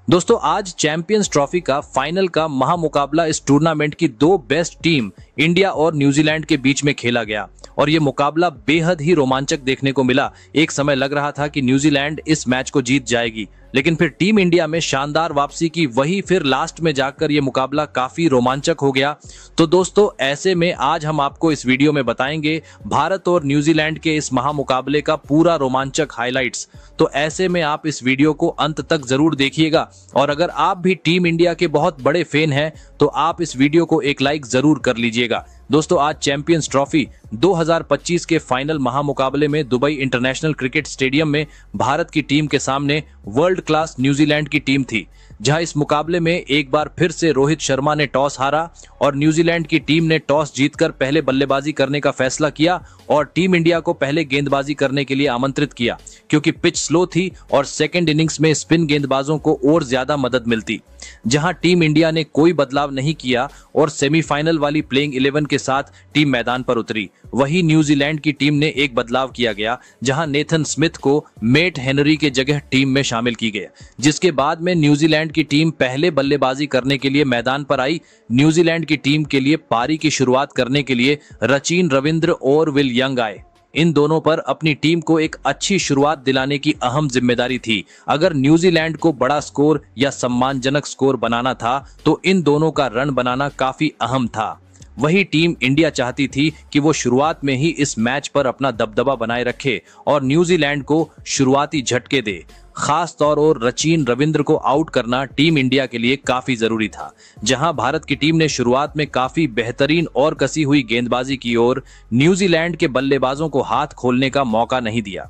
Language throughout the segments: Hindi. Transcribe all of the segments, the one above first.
दोस्तों आज चैंपियंस ट्रॉफी का फाइनल का महामुकाबला इस टूर्नामेंट की दो बेस्ट टीम इंडिया और न्यूजीलैंड के बीच में खेला गया और ये मुकाबला बेहद ही रोमांचक देखने को मिला। एक समय लग रहा था कि न्यूजीलैंड इस मैच को जीत जाएगी, लेकिन फिर टीम इंडिया में शानदार वापसी की, वही फिर लास्ट में जाकर ये मुकाबला काफी रोमांचक हो गया। तो दोस्तों ऐसे में आज हम आपको इस वीडियो में बताएंगे भारत और न्यूजीलैंड के इस महामुकाबले का पूरा रोमांचक हाइलाइट्स। तो ऐसे में आप इस वीडियो को अंत तक जरूर देखिएगा और अगर आप भी टीम इंडिया के बहुत बड़े फैन हैं तो आप इस वीडियो को एक लाइक जरूर कर लीजिएगा। दोस्तों आज चैंपियंस ट्रॉफी 2025 के फाइनल महामुकाबले में दुबई इंटरनेशनल क्रिकेट स्टेडियम में भारत की टीम के सामने वर्ल्ड क्लास न्यूजीलैंड की टीम थी, जहां इस मुकाबले में एक बार फिर से रोहित शर्मा ने टॉस हारा और न्यूजीलैंड की टीम ने टॉस जीतकर पहले बल्लेबाजी करने का फैसला किया और टीम इंडिया को पहले गेंदबाजी करने के लिए आमंत्रित किया, क्योंकि पिच स्लो थी और सेकेंड इनिंग्स में स्पिन गेंदबाजों को और ज्यादा मदद मिलती। जहां टीम इंडिया ने कोई बदलाव नहीं किया और सेमीफाइनल वाली प्लेइंग 11 के साथ टीम मैदान पर उतरी, वही न्यूजीलैंड की टीम ने एक बदलाव किया गया, जहां नेथन स्मिथ को मैट हेनरी के जगह टीम में शामिल की गई, जिसके बाद में न्यूजीलैंड की टीम पहले बल्लेबाजी करने के लिए मैदान पर आई। न्यूजीलैंड की टीम के लिए पारी की शुरुआत करने के लिए रचिन रविंद्र और विल यंग आए। इन दोनों पर अपनी टीम को एक अच्छी शुरुआत दिलाने की अहम जिम्मेदारी थी। अगर न्यूजीलैंड को बड़ा स्कोर या सम्मानजनक स्कोर बनाना था तो इन दोनों का रन बनाना काफी अहम था। वही टीम इंडिया चाहती थी कि वो शुरुआत में ही इस मैच पर अपना दबदबा बनाए रखे और न्यूजीलैंड को शुरुआती झटके दे। खास तौर और रचिन रविंद्र को आउट करना टीम इंडिया के लिए काफी जरूरी था। जहां भारत की टीम ने शुरुआत में काफी बेहतरीन और कसी हुई गेंदबाजी की और न्यूजीलैंड के बल्लेबाजों को हाथ खोलने का मौका नहीं दिया।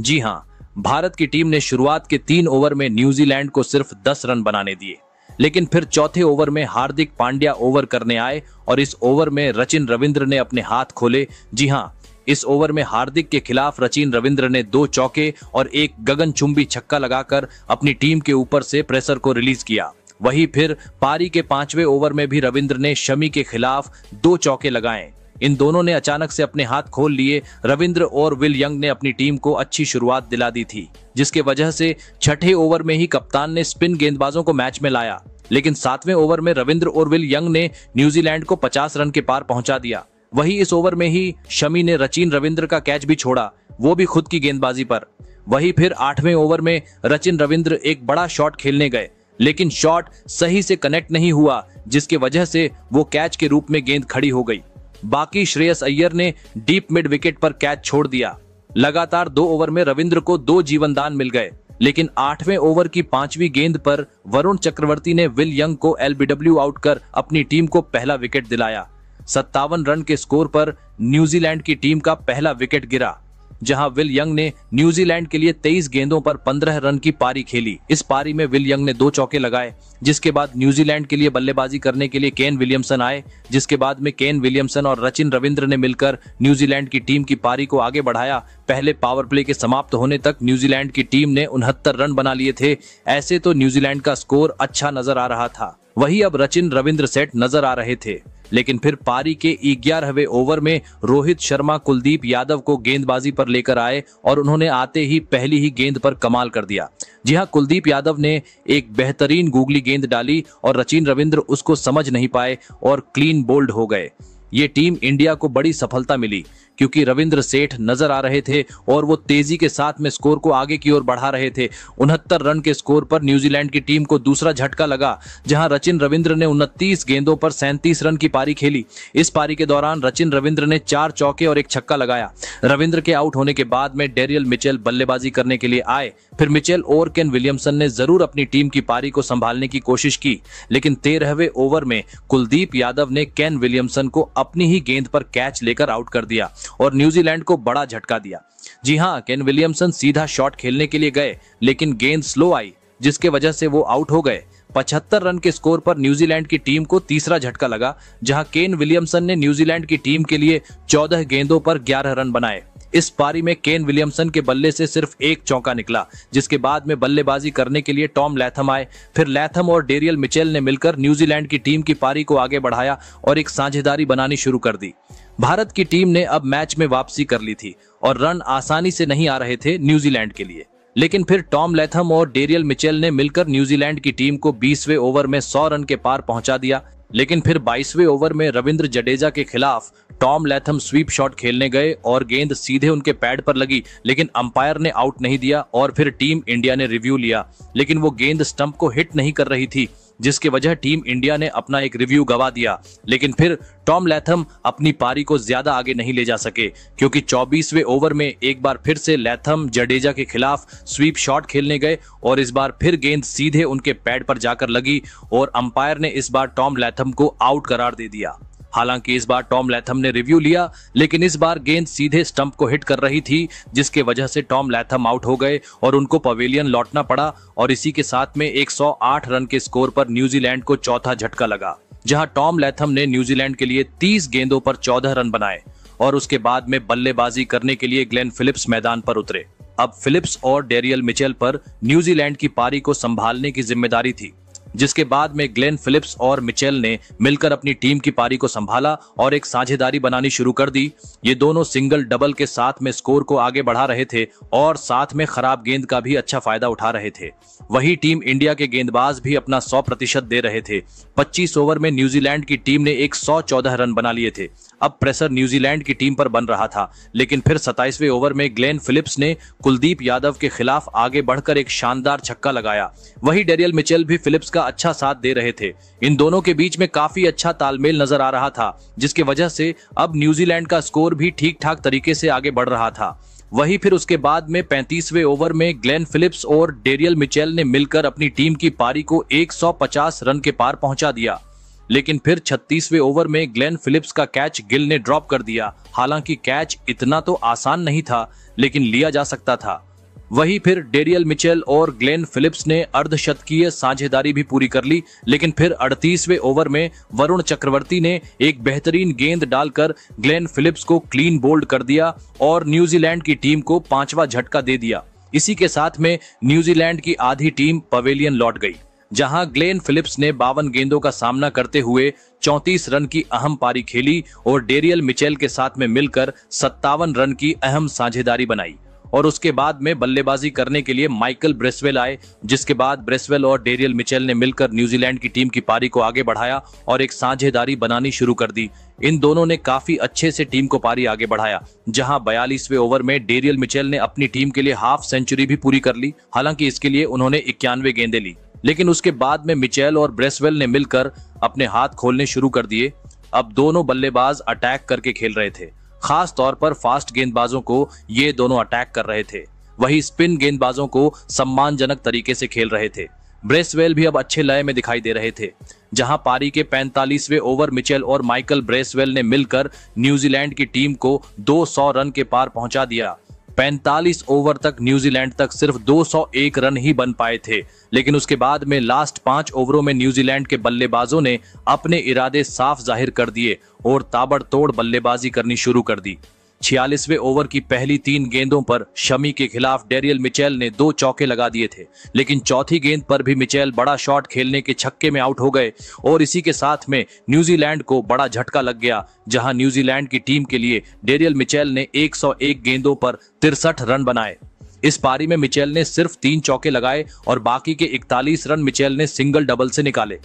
जी हां, भारत की टीम ने शुरुआत के 3 ओवर में न्यूजीलैंड को सिर्फ 10 रन बनाने दिए, लेकिन फिर चौथे ओवर में हार्दिक पांड्या ओवर करने आए और इस ओवर में रचिन रविंद्र ने अपने हाथ खोले। जी हां, इस ओवर में हार्दिक के खिलाफ रचिन रविंद्र ने 2 चौके और एक गगनचुंबी छक्का लगाकर अपनी टीम के ऊपर से प्रेशर को रिलीज किया। वहीं फिर पारी के 5वें ओवर में भी रविंद्र ने शमी के खिलाफ 2 चौके लगाए। इन दोनों ने अचानक से अपने हाथ खोल लिए। रविंद्र और विल यंग ने अपनी टीम को अच्छी शुरुआत दिला दी थी, जिसके वजह से छठे ओवर में ही कप्तान ने स्पिन गेंदबाजों को मैच में लाया, लेकिन 7वें ओवर में रविंद्र और विल यंग ने न्यूजीलैंड को 50 रन के पार पहुंचा दिया। वही इस ओवर में ही शमी ने रचिन रविंद्र का कैच भी छोड़ा, वो भी खुद की गेंदबाजी पर। वही फिर 8वें ओवर में रचिन रविंद्र एक बड़ा शॉट खेलने गए, लेकिन शॉट सही से कनेक्ट नहीं हुआ, जिसके वजह से वो कैच के रूप में गेंद खड़ी हो गई। बाकी श्रेयस अय्यर ने डीप मिड विकेट पर कैच छोड़ दिया। लगातार 2 ओवर में रविंद्र को 2 जीवनदान मिल गए, लेकिन 8वें ओवर की 5वीं गेंद पर वरुण चक्रवर्ती ने विल यंग को एलबीडब्ल्यू आउट कर अपनी टीम को पहला विकेट दिलाया। 57 रन के स्कोर पर न्यूजीलैंड की टीम का पहला विकेट गिरा, जहां विल यंग ने न्यूजीलैंड के लिए 23 गेंदों पर 15 रन की पारी खेली। इस पारी में विल यंग ने 2 चौके लगाए, जिसके बाद न्यूजीलैंड के लिए बल्लेबाजी करने के लिए केन विलियमसन आए, जिसके बाद में केन विलियमसन और रचिन रविंद्र ने मिलकर न्यूजीलैंड की टीम की पारी को आगे बढ़ाया। पहले पावर प्ले के समाप्त होने तक न्यूजीलैंड की टीम ने 69 रन बना लिए थे। ऐसे तो न्यूजीलैंड का स्कोर अच्छा नजर आ रहा था, वही अब रचिन रविंद्र सेट नजर आ रहे थे, लेकिन फिर पारी के 11वें ओवर में रोहित शर्मा कुलदीप यादव को गेंदबाजी पर लेकर आए और उन्होंने आते ही पहली ही गेंद पर कमाल कर दिया। जी हां, कुलदीप यादव ने एक बेहतरीन गूगली गेंद डाली और रचिन रविंद्र उसको समझ नहीं पाए और क्लीन बोल्ड हो गए। ये टीम इंडिया को बड़ी सफलता मिली, क्योंकि रविंद्र सेठ नजर आ रहे थे और वो तेजी के साथ में स्कोर को आगे की ओर बढ़ा रहे थे। 69 रन के स्कोर पर न्यूजीलैंड की टीम को दूसरा झटका लगा, जहां रचिन रविंद्र ने 29 गेंदों पर 37 रन की पारी खेली। इस पारी के दौरान रचिन रविंद्र ने 4 चौके और एक छक्का लगाया। रविंद्र के आउट होने के बाद में डेरियल मिचेल बल्लेबाजी करने के लिए आए। फिर मिचेल और केन विलियमसन ने जरूर अपनी टीम की पारी को संभालने की कोशिश की, लेकिन 13वें ओवर में कुलदीप यादव ने केन विलियमसन को अपनी ही गेंद पर कैच लेकर आउट कर दिया और न्यूजीलैंड को बड़ा झटका दिया। जी हां, केन विलियमसन सीधा शॉट खेलने के लिए गए, लेकिन गेंद स्लो आई, जिसके वजह से वो आउट हो गए। 75 रन के स्कोर पर न्यूजीलैंड की टीम को तीसरा झटका लगा, जहां केन विलियमसन ने न्यूजीलैंड की टीम के लिए 14 गेंदों पर 11 रन बनाए। इस पारी में केन विलियमसन के बल्ले से सिर्फ एक चौका निकला, जिसके बाद में बल्लेबाजी करने के लिए टॉम लैथम आए। फिर लैथम और डेरियल मिचेल ने मिलकर न्यूजीलैंड की टीम की पारी को आगे बढ़ाया और एक साझेदारी बनानी शुरू कर दी। भारत की टीम ने अब मैच में वापसी कर ली थी और रन आसानी से नहीं आ रहे थे न्यूजीलैंड के लिए, लेकिन फिर टॉम लैथम और डेरियल मिचेल ने मिलकर न्यूजीलैंड की टीम को 20वें ओवर में 100 रन के पार पहुंचा दिया। लेकिन फिर 22वें ओवर में रविंद्र जडेजा के खिलाफ टॉम लैथम स्वीप शॉट खेलने गए और गेंद सीधे उनके पैड पर लगी, लेकिन अंपायर ने आउट नहीं दिया। और फिर टीम इंडिया ने रिव्यू लिया, लेकिन वो गेंद स्टंप को हिट नहीं कर रही थी, जिसकी वजह टीम इंडिया ने अपना एक रिव्यू गवा दिया। लेकिन फिर टॉम लैथम अपनी पारी को ज्यादा आगे नहीं ले जा सके, क्योंकि 24वें ओवर में एक बार फिर से लैथम जडेजा के खिलाफ स्वीप शॉट खेलने गए और इस बार फिर गेंद सीधे उनके पैड पर जाकर लगी और अंपायर ने इस बार टॉम लैथम को आउट करार दे दिया। हालांकि इस बार टॉम लैथम ने रिव्यू लिया, लेकिन इस बार गेंद सीधे स्टंप को हिट कर रही थी, जिसके वजह से टॉम लैथम आउट हो गए और उनको पवेलियन लौटना पड़ा। और इसी के साथ में 108 रन के स्कोर पर न्यूजीलैंड को चौथा झटका लगा, जहां टॉम लैथम ने न्यूजीलैंड के लिए 30 गेंदों पर 14 रन बनाए और उसके बाद में बल्लेबाजी करने के लिए ग्लेन फिलिप्स मैदान पर उतरे। अब फिलिप्स और डेरियल मिचेल पर न्यूजीलैंड की पारी को संभालने की जिम्मेदारी थी, जिसके बाद में ग्लेन फिलिप्स और मिचेल ने मिलकर अपनी टीम की पारी को संभाला और एक साझेदारी बनानी शुरू कर दी। ये दोनों सिंगल डबल के साथ में स्कोर को आगे बढ़ा रहे थे और साथ में खराब गेंद का भी अच्छा फायदा उठा रहे थे। वही टीम इंडिया के गेंदबाज भी अपना 100% दे रहे थे। 25 ओवर में न्यूजीलैंड की टीम ने 114 रन बना लिए थे। अब प्रेशर न्यूजीलैंड की टीम पर बन रहा था, लेकिन फिर 27वें ओवर में ग्लेन फिलिप्स ने कुलदीप यादव के खिलाफ आगे बढ़कर एक शानदार छक्का लगाया। वही डेरियल मिचेल भी फिलिप्स का अच्छा साथ दे रहे थे। इन दोनों के बीच में काफी अच्छा तालमेल नजर आ रहा था, जिसकी वजह से अब न्यूजीलैंड का स्कोर भी ठीक ठाक तरीके से आगे बढ़ रहा था। वही फिर उसके बाद में 35वें ओवर में ग्लेन फिलिप्स और डेरियल मिचेल ने मिलकर अपनी टीम की पारी को 150 रन के पार पहुंचा दिया। लेकिन फिर 36वें ओवर में ग्लेन फिलिप्स का कैच गिल ने ड्रॉप कर दिया। हालांकि कैच इतना तो आसान नहीं था, लेकिन लिया जा सकता था। वही फिर डेरियल मिचेल और ग्लेन फिलिप्स ने अर्धशतकीय साझेदारी भी पूरी कर ली, लेकिन फिर 38वें ओवर में वरुण चक्रवर्ती ने एक बेहतरीन गेंद डालकर ग्लेन फिलिप्स को क्लीन बोल्ड कर दिया और न्यूजीलैंड की टीम को 5वां झटका दे दिया। इसी के साथ में न्यूजीलैंड की आधी टीम पवेलियन लौट गई, जहां ग्लेन फिलिप्स ने 52 गेंदों का सामना करते हुए 34 रन की अहम पारी खेली और डेरियल मिचेल के साथ में मिलकर 57 रन की अहम साझेदारी बनाई। और उसके बाद में बल्लेबाजी करने के लिए माइकल ब्रेसवेल आए, जिसके बाद ब्रेसवेल और डेरियल मिचेल ने मिलकर न्यूजीलैंड की टीम की पारी को आगे बढ़ाया और एक साझेदारी बनानी शुरू कर दी। इन दोनों ने काफी अच्छे से टीम को पारी आगे बढ़ाया, जहां 42वें ओवर में डेरियल मिचेल ने अपनी टीम के लिए हाफ सेंचुरी भी पूरी कर ली। हालांकि इसके लिए उन्होंने 91 गेंदें ली, लेकिन उसके बाद में मिचेल और ब्रेसवेल ने मिलकर अपने हाथ खोलने शुरू कर दिए। अब दोनों बल्लेबाज अटैक करके खेल रहे थे। खास तौर पर फास्ट गेंदबाजों को ये दोनों अटैक कर रहे थे, वही स्पिन गेंदबाजों को सम्मानजनक तरीके से खेल रहे थे। ब्रेसवेल भी अब अच्छे लय में दिखाई दे रहे थे, जहां पारी के 45वें ओवर मिचेल और माइकल ब्रेसवेल ने मिलकर न्यूजीलैंड की टीम को 200 रन के पार पहुंचा दिया। 45 ओवर तक न्यूजीलैंड तक सिर्फ 201 रन ही बन पाए थे, लेकिन उसके बाद में लास्ट 5 ओवरों में न्यूजीलैंड के बल्लेबाजों ने अपने इरादे साफ जाहिर कर दिए और ताबड़तोड़ बल्लेबाजी करनी शुरू कर दी। 46वें ओवर की पहली 3 गेंदों पर शमी के खिलाफ डेरियल मिचेल ने 2 चौके लगा दिए थे, लेकिन चौथी गेंद पर भी मिचेल बड़ा शॉट खेलने के छक्के में आउट हो गए और इसी के साथ में न्यूजीलैंड को बड़ा झटका लग गया, जहां न्यूजीलैंड की टीम के लिए डेरियल मिचेल ने 101 गेंदों पर 63 रन बनाए। इस पारी में मिचेल ने सिर्फ 3 चौके लगाए और बाकी के 41 रन मिचेल ने सिंगल डबल से निकाले,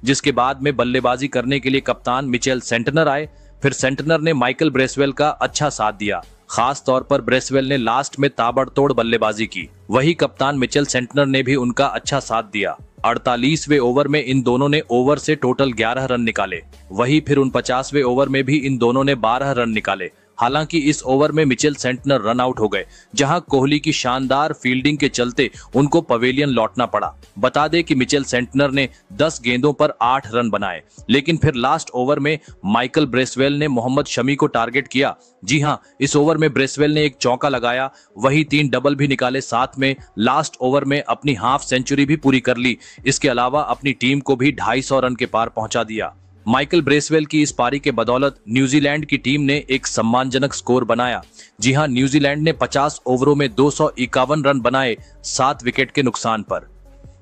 जिसके बाद में बल्लेबाजी करने के लिए कप्तान मिचेल सेंटनर आए। फिर सेंटनर ने माइकल ब्रेसवेल का अच्छा साथ दिया। खास तौर पर ब्रेसवेल ने लास्ट में ताबड़तोड़ बल्लेबाजी की, वही कप्तान मिचेल सेंटनर ने भी उनका अच्छा साथ दिया। 48वें ओवर में इन दोनों ने ओवर से टोटल 11 रन निकाले। वही फिर 49वें ओवर में भी इन दोनों ने 12 रन निकाले। हालांकि इस ओवर में मिचेल सेंटनर रन आउट हो गए, जहां कोहली की शानदार फील्डिंग के चलते उनको पवेलियन लौटना पड़ा। बता दें कि मिचेल सेंटनर ने 10 गेंदों पर 8 रन बनाए, लेकिन फिर लास्ट ओवर में माइकल ब्रेसवेल ने मोहम्मद शमी को टारगेट किया। जी हां, इस ओवर में ब्रेसवेल ने एक चौका लगाया, वही 3 डबल भी निकाले, साथ में लास्ट ओवर में अपनी हाफ सेंचुरी भी पूरी कर ली। इसके अलावा अपनी टीम को भी 250 रन के पार पहुंचा दिया। माइकल ब्रेसवेल की इस पारी के बदौलत न्यूजीलैंड की टीम ने एक सम्मानजनक स्कोर बनाया। जी हां, न्यूजीलैंड ने 50 ओवरों में 251 रन बनाए 7 विकेट के नुकसान पर,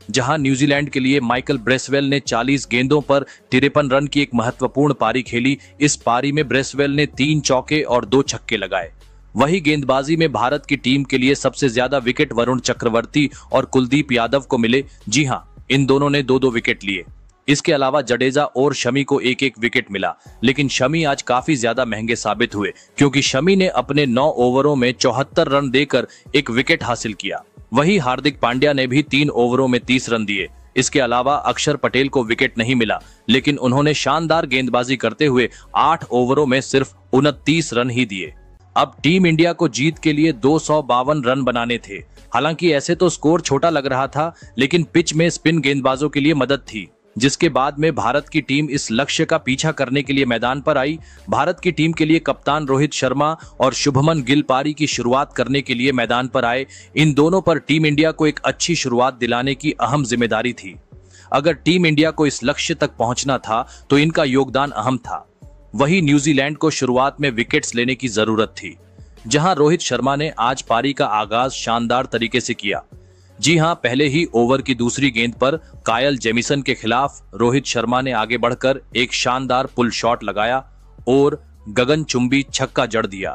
जहां न्यूजीलैंड के लिए माइकल ब्रेसवेल ने 40 गेंदों पर 53 रन की एक महत्वपूर्ण पारी खेली। इस पारी में ब्रेसवेल ने 3 चौके और 2 छक्के लगाए। वही गेंदबाजी में भारत की टीम के लिए सबसे ज्यादा विकेट वरुण चक्रवर्ती और कुलदीप यादव को मिले। जी हां, इन दोनों ने 2-2 विकेट लिए। इसके अलावा जडेजा और शमी को 1-1 विकेट मिला, लेकिन शमी आज काफी ज्यादा महंगे साबित हुए क्योंकि शमी ने अपने 9 ओवरों में 74 रन देकर 1 विकेट हासिल किया। वही हार्दिक पांड्या ने भी 3 ओवरों में 30 रन दिए। इसके अलावा अक्षर पटेल को विकेट नहीं मिला, लेकिन उन्होंने शानदार गेंदबाजी करते हुए 8 ओवरों में सिर्फ 29 रन ही दिए। अब टीम इंडिया को जीत के लिए 252 रन बनाने थे। हालांकि ऐसे तो स्कोर छोटा लग रहा था, लेकिन पिच में स्पिन गेंदबाजों के लिए मदद थी, जिसके बाद में भारत की टीम इस लक्ष्य का पीछा करने के लिए मैदान पर आई। भारत की टीम के लिए कप्तान रोहित शर्मा और शुभमन गिल पारी की शुरुआत करने के लिए मैदान पर आए। इन दोनों पर टीम इंडिया को एक अच्छी शुरुआत दिलाने की अहम जिम्मेदारी थी। अगर टीम इंडिया को इस लक्ष्य तक पहुंचना था तो इनका योगदान अहम था। वही न्यूजीलैंड को शुरुआत में विकेट्स लेने की जरूरत थी, जहां रोहित शर्मा ने आज पारी का आगाज शानदार तरीके से किया। जी हां, पहले ही ओवर की दूसरी गेंद पर कायल जेमिसन के खिलाफ रोहित शर्मा ने आगे बढ़कर एक शानदार पुल शॉट लगाया और गगनचुंबी छक्का जड़ दिया।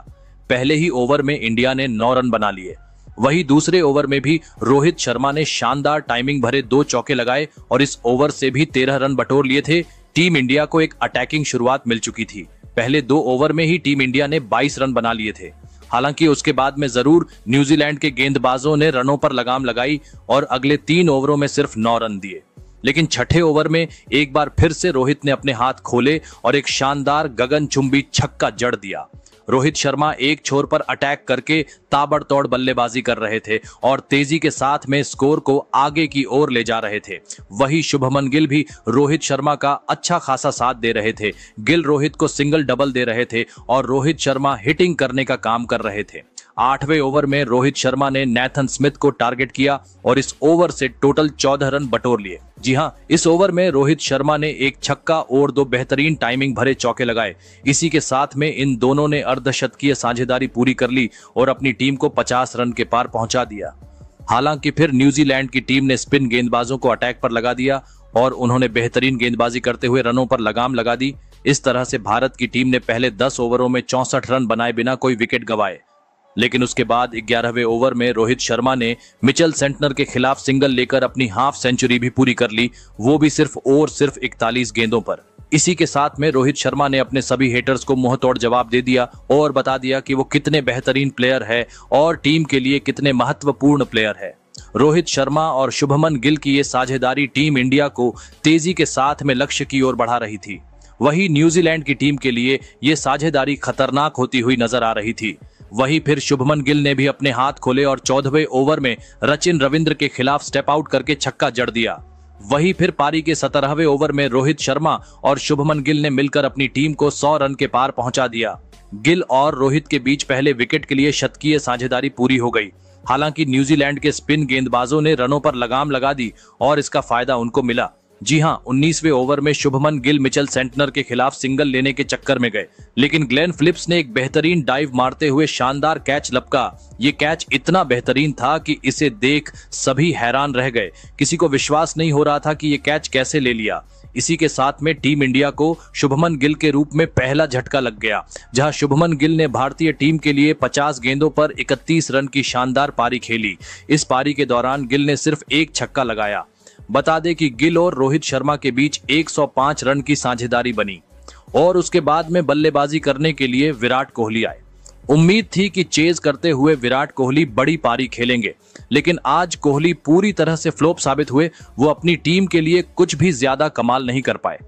पहले ही ओवर में इंडिया ने 9 रन बना लिए। वही दूसरे ओवर में भी रोहित शर्मा ने शानदार टाइमिंग भरे 2 चौके लगाए और इस ओवर से भी 13 रन बटोर लिए थे। टीम इंडिया को एक अटैकिंग शुरुआत मिल चुकी थी। पहले 2 ओवर में ही टीम इंडिया ने 22 रन बना लिए थे। हालांकि उसके बाद में जरूर न्यूजीलैंड के गेंदबाजों ने रनों पर लगाम लगाई और अगले 3 ओवरों में सिर्फ 9 रन दिए। लेकिन छठे ओवर में एक बार फिर से रोहित ने अपने हाथ खोले और एक शानदार गगनचुंबी छक्का जड़ दिया। रोहित शर्मा एक छोर पर अटैक करके ताबड़तोड़ बल्लेबाजी कर रहे थे और तेजी के साथ में स्कोर को आगे की ओर ले जा रहे थे। वही शुभमन गिल भी रोहित शर्मा का अच्छा खासा साथ दे रहे थे। गिल रोहित को सिंगल डबल दे रहे थे और रोहित शर्मा हिटिंग करने का काम कर रहे थे। 8वें ओवर में रोहित शर्मा ने नैथन स्मिथ को टारगेट किया और इस ओवर से टोटल 14 रन बटोर लिए। जी हां, इस ओवर में रोहित शर्मा ने एक छक्का और 2 बेहतरीन टाइमिंग भरे चौके लगाए। इसी के साथ में इन दोनों ने अर्धशतकीय साझेदारी पूरी कर ली और अपनी टीम को 50 रन के पार पहुंचा दिया। हालांकि फिर न्यूजीलैंड की टीम ने स्पिन गेंदबाजों को अटैक पर लगा दिया और उन्होंने बेहतरीन गेंदबाजी करते हुए रनों पर लगाम लगा दी। इस तरह से भारत की टीम ने पहले 10 ओवरों में 64 रन बनाए बिना कोई विकेट गंवाए। लेकिन उसके बाद 11वें ओवर में रोहित शर्मा ने मिचेल सेंटनर के खिलाफ सिंगल लेकर अपनी हाफ सेंचुरी भी पूरी कर ली, वो भी सिर्फ 41 गेंदों पर। इसी के साथ में रोहित शर्मा ने अपने सभी हेटर्स को मुंहतोड़ जवाब दे दिया और बता दिया कि वो कितने बेहतरीन प्लेयर है और टीम के लिए कितने महत्वपूर्ण प्लेयर है। रोहित शर्मा और शुभमन गिल की ये साझेदारी टीम इंडिया को तेजी के साथ में लक्ष्य की ओर बढ़ा रही थी। वही न्यूजीलैंड की टीम के लिए ये साझेदारी खतरनाक होती हुई नजर आ रही थी। वहीं फिर शुभमन गिल ने भी अपने हाथ खोले और 14वें ओवर में सचिन रविंद्र के खिलाफ स्टेप आउट करके छक्का जड़ दिया। वहीं फिर पारी के 17वें ओवर में रोहित शर्मा और शुभमन गिल ने मिलकर अपनी टीम को 100 रन के पार पहुंचा दिया। गिल और रोहित के बीच पहले विकेट के लिए शतकीय साझेदारी पूरी हो गई। हालांकि न्यूजीलैंड के स्पिन गेंदबाजों ने रनों पर लगाम लगा दी और इसका फायदा उनको मिला। जी हां, 19वें ओवर में शुभमन गिल मिचेल सेंटनर के खिलाफ सिंगल लेने के चक्कर में गए, लेकिन ग्लेन फिलिप्स ने एक बेहतरीन डाइव मारते हुए शानदार कैच लपका। ये कैच इतना बेहतरीन था कि इसे देख सभी हैरान रह गए। किसी को विश्वास नहीं हो रहा था कि ये कैच कैसे ले लिया। इसी के साथ में टीम इंडिया को शुभमन गिल के रूप में पहला झटका लग गया, जहां शुभमन गिल ने भारतीय टीम के लिए 50 गेंदों पर 31 रन की शानदार पारी खेली। इस पारी के दौरान गिल ने सिर्फ एक छक्का लगाया। बता दें कि गिल और रोहित शर्मा के बीच 105 रन की साझेदारी बनी और उसके बाद में बल्लेबाजी करने के लिए विराट कोहली आए। उम्मीद थी कि चेज करते हुए विराट कोहली बड़ी पारी खेलेंगे, लेकिन आज कोहली पूरी तरह से फ्लॉप साबित हुए। वो अपनी टीम के लिए कुछ भी ज्यादा कमाल नहीं कर पाए।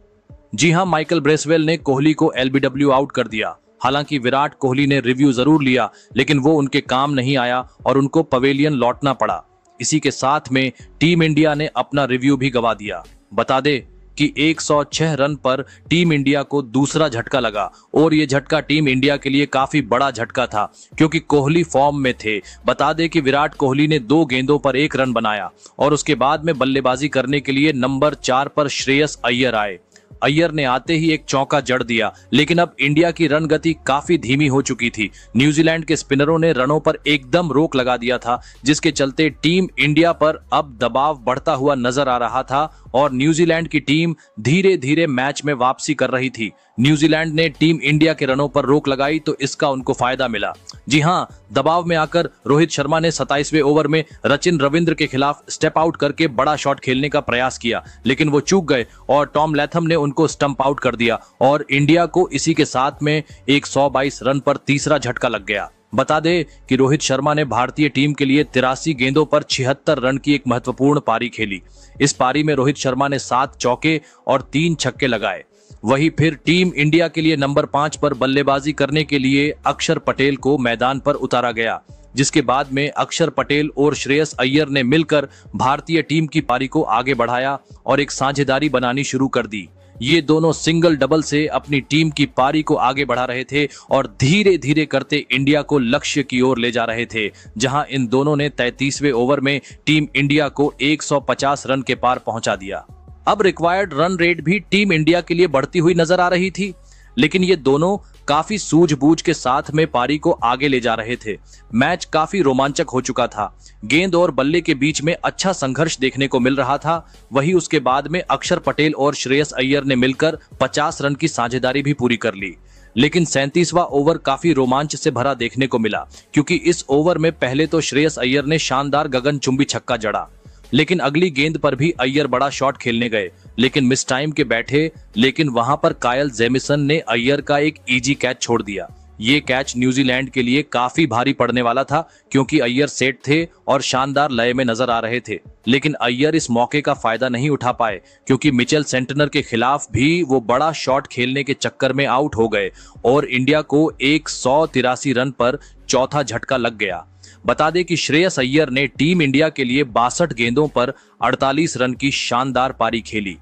जी हां, माइकल ब्रेसवेल ने कोहली को LBW आउट कर दिया। हालांकि विराट कोहली ने रिव्यू जरूर लिया, लेकिन वो उनके काम नहीं आया और उनको पवेलियन लौटना पड़ा। इसी के साथ में टीम इंडिया ने अपना रिव्यू भी गवा दिया। बता दे कि 106 रन पर टीम इंडिया को दूसरा झटका लगा और ये झटका टीम इंडिया के लिए काफी बड़ा झटका था, क्योंकि कोहली फॉर्म में थे। बता दे कि विराट कोहली ने 2 गेंदों पर 1 रन बनाया और उसके बाद में बल्लेबाजी करने के लिए नंबर 4 पर श्रेयस अय्यर आए। अय्यर ने आते ही एक चौका जड़ दिया, लेकिन अब इंडिया की रन गति काफी धीमी हो चुकी थी। न्यूजीलैंड के स्पिनरों ने रनों पर एकदम रोक लगा दिया था, जिसके चलते टीम इंडिया पर अब दबाव बढ़ता हुआ नजर आ रहा था और न्यूजीलैंड की टीम धीरे धीरे मैच में वापसी कर रही थी। न्यूजीलैंड ने टीम इंडिया के रनों पर रोक लगाई तो इसका उनको फायदा मिला। जी हां, दबाव में आकर रोहित शर्मा ने 27वें ओवर में सचिन रविंद्र के खिलाफ स्टेप आउट करके बड़ा शॉट खेलने का प्रयास किया, लेकिन वो चूक गए और टॉम लैथम ने उनको स्टंप आउट कर दिया और इंडिया को इसी के साथ में 122 रन पर तीसरा झटका लग गया। बता दें कि रोहित शर्मा ने भारतीय टीम के लिए 83 गेंदों पर 76 रन की एक महत्वपूर्ण पारी खेली। इस पारी में रोहित शर्मा ने 7 चौके और 3 छक्के लगाए। वहीं फिर टीम इंडिया के लिए नंबर 5 पर बल्लेबाजी करने के लिए अक्षर पटेल को मैदान पर उतारा गया, जिसके बाद में अक्षर पटेल और श्रेयस अय्यर ने मिलकर भारतीय टीम की पारी को आगे बढ़ाया और एक साझेदारी बनानी शुरू कर दी। ये दोनों सिंगल डबल से अपनी टीम की पारी को आगे बढ़ा रहे थे और धीरे धीरे करते इंडिया को लक्ष्य की ओर ले जा रहे थे, जहां इन दोनों ने 33वें ओवर में टीम इंडिया को 150 रन के पार पहुंचा दिया। अब रिक्वायर्ड रन रेट भी टीम इंडिया के लिए बढ़ती हुई नजर आ रही थी, लेकिन ये दोनों काफी सूझबूझ के साथ में पारी को आगे ले जा रहे थे। मैच काफी रोमांचक हो चुका था। गेंद और बल्ले के बीच में अच्छा संघर्ष देखने को मिल रहा था। वहीं उसके बाद में अक्षर पटेल और श्रेयस अय्यर ने मिलकर 50 रन की साझेदारी भी पूरी कर ली। लेकिन 37वां ओवर काफी रोमांच से भरा देखने को मिला, क्योंकि इस ओवर में पहले तो श्रेयस अय्यर ने शानदार गगनचुंबी छक्का जड़ा, लेकिन अगली गेंद पर भी अय्यर बड़ा शॉट खेलने गए, लेकिन मिस टाइम के बैठे। लेकिन वहां पर कायल जेमिसन ने अय्यर का एक इजी कैच छोड़ दिया। ये कैच न्यूजीलैंड के लिए काफी भारी पड़ने वाला था, क्योंकि अय्यर सेट थे और शानदार लय में नजर आ रहे थे। लेकिन अय्यर इस मौके का फायदा नहीं उठा पाए, क्योंकि मिचेल सेंटनर के खिलाफ भी वो बड़ा शॉट खेलने के चक्कर में आउट हो गए और इंडिया को 183 रन पर चौथा झटका लग गया। बता दें कि श्रेयस अय्यर ने टीम इंडिया के लिए 62 गेंदों पर 48 रन की शानदार पारी खेली।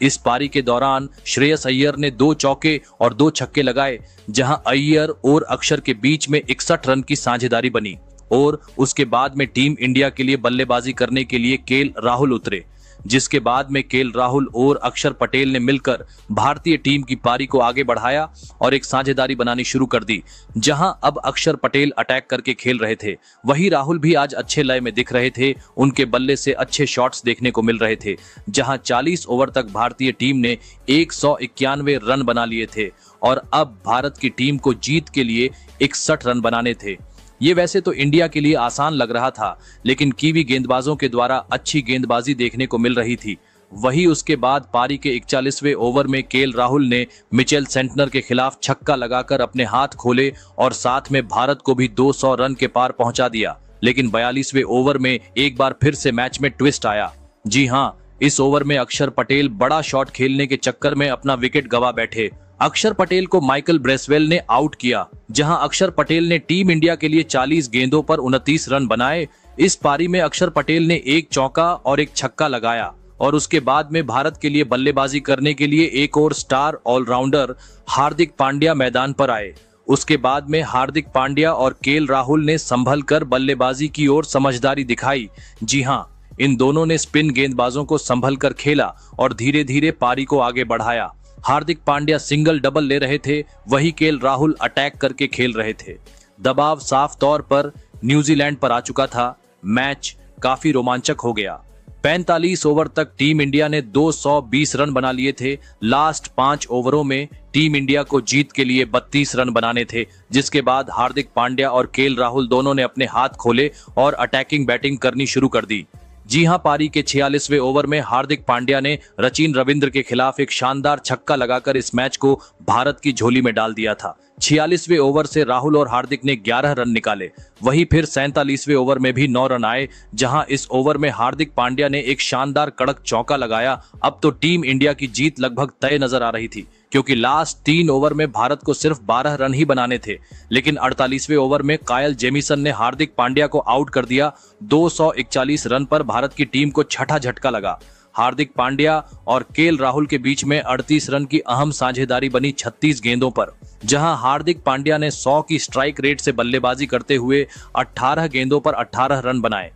इस पारी के दौरान श्रेयस अय्यर ने 2 चौके और 2 छक्के लगाए, जहां अय्यर और अक्षर के बीच में 61 रन की साझेदारी बनी और उसके बाद में टीम इंडिया के लिए बल्लेबाजी करने के लिए केएल राहुल उतरे, जिसके बाद में केएल राहुल और अक्षर पटेल ने मिलकर भारतीय टीम की पारी को आगे बढ़ाया और एक साझेदारी बनानी शुरू कर दी, जहां अब अक्षर पटेल अटैक करके खेल रहे थे। वहीं राहुल भी आज अच्छे लय में दिख रहे थे। उनके बल्ले से अच्छे शॉट्स देखने को मिल रहे थे, जहां 40 ओवर तक भारतीय टीम ने 191 रन बना लिए थे और अब भारत की टीम को जीत के लिए 61 रन बनाने थे। ये वैसे तो इंडिया के लिए आसान लग रहा था, लेकिन कीवी गेंदबाजों के द्वारा अच्छी गेंदबाजी देखने को मिल रही थी। वहीं उसके बाद पारी के 41वें ओवर में केएल राहुल ने मिचेल सेंटनर के खिलाफ छक्का लगाकर अपने हाथ खोले और साथ में भारत को भी 200 रन के पार पहुंचा दिया। लेकिन 42वें ओवर में एक बार फिर से मैच में ट्विस्ट आया। जी हां, इस ओवर में अक्षर पटेल बड़ा शॉट खेलने के चक्कर में अपना विकेट गंवा बैठे। अक्षर पटेल को माइकल ब्रेसवेल ने आउट किया, जहां अक्षर पटेल ने टीम इंडिया के लिए 40 गेंदों पर 29 रन बनाए। इस पारी में अक्षर पटेल ने 1 चौका और 1 छक्का लगाया और उसके बाद में भारत के लिए बल्लेबाजी करने के लिए एक और स्टार ऑलराउंडर हार्दिक पांड्या मैदान पर आए। उसके बाद में हार्दिक पांड्या और केएल राहुल ने संभल कर बल्लेबाजी की ओर समझदारी दिखाई। जी हां, इन दोनों ने स्पिन गेंदबाजों को संभल कर खेला और धीरे धीरे पारी को आगे बढ़ाया। हार्दिक पांड्या सिंगल डबल ले रहे थे, वही केएल राहुल अटैक करके खेल रहे थे। दबाव साफ तौर पर न्यूजीलैंड पर आ चुका था। मैच काफी रोमांचक हो गया। 45 ओवर तक टीम इंडिया ने 220 रन बना लिए थे। लास्ट 5 ओवरों में टीम इंडिया को जीत के लिए 32 रन बनाने थे, जिसके बाद हार्दिक पांड्या और केएल राहुल दोनों ने अपने हाथ खोले और अटैकिंग बैटिंग करनी शुरू कर दी। जी हां, पारी के 46वें ओवर में हार्दिक पांड्या ने सचिन रविंद्र के खिलाफ एक शानदार छक्का लगाकर इस मैच को भारत की झोली में डाल दिया था। 46वें ओवर से राहुल और हार्दिक ने 11 रन निकाले। वहीं फिर 47वें ओवर में भी 9 रन आए, जहां इस ओवर में हार्दिक पांड्या ने एक शानदार कड़क चौका लगाया। अब तो टीम इंडिया की जीत लगभग तय नजर आ रही थी, क्योंकि लास्ट 3 ओवर में भारत को सिर्फ 12 रन ही बनाने थे। लेकिन 48वें ओवर में कायल जेमिसन ने हार्दिक पांड्या को आउट कर दिया। 241 रन पर भारत की टीम को छठा झटका लगा। हार्दिक पांड्या और केएल राहुल के बीच में 38 रन की अहम साझेदारी बनी 36 गेंदों पर, जहां हार्दिक पांड्या ने 100 की स्ट्राइक रेट से बल्लेबाजी करते हुए 18 गेंदों पर 18 रन बनाए।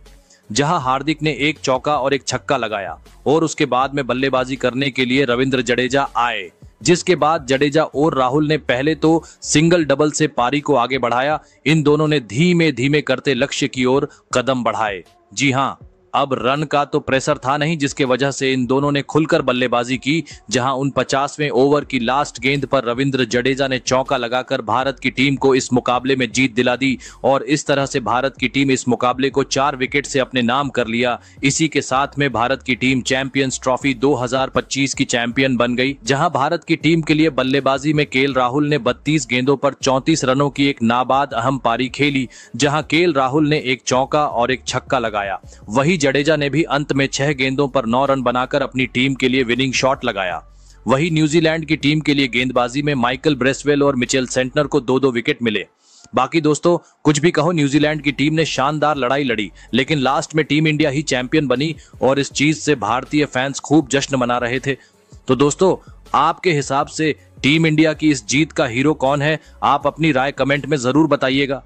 जहां हार्दिक ने एक चौका और एक छक्का लगाया और उसके बाद में बल्लेबाजी करने के लिए रविंद्र जडेजा आए, जिसके बाद जडेजा और राहुल ने पहले तो सिंगल डबल से पारी को आगे बढ़ाया। इन दोनों ने धीमे धीमे करते लक्ष्य की ओर कदम बढ़ाए। जी हां, अब रन का तो प्रेशर था नहीं, जिसके वजह से इन दोनों ने खुलकर बल्लेबाजी की। जहां उन 50वें ओवर की लास्ट गेंद पर रविंद्र जडेजा ने चौका लगाकर भारत की टीम को इस मुकाबले में जीत दिला दी और इस तरह से भारत की टीम इस मुकाबले को 4 विकेट से अपने नाम कर लिया। इसी के साथ में भारत की टीम चैंपियंस ट्रॉफी 2025 की चैंपियन बन गई। जहां भारत की टीम के लिए बल्लेबाजी में केएल राहुल ने 32 गेंदों पर 34 रनों की एक नाबाद अहम पारी खेली, जहां केएल राहुल ने एक चौका और एक छक्का लगाया। वही जडेजा ने भी अंत में 6 गेंदों पर 9 रन बनाकर अपनी टीम के लिए विनिंग शॉट लगाया। वही न्यूजीलैंड की टीम के लिए गेंदबाजी में माइकल ब्रेसवेल और मिचेल सेंटनर को 2-2 विकेट मिले। बाकी दोस्तों, कुछ भी कहो, न्यूजीलैंड की टीम ने शानदार लड़ाई लड़ी, लेकिन लास्ट में टीम इंडिया ही चैंपियन बनी और इस चीज से भारतीय फैंस खूब जश्न मना रहे थे। तो दोस्तों, आपके हिसाब से टीम इंडिया की इस जीत का हीरो कौन है? आप अपनी राय कमेंट में जरूर बताइएगा।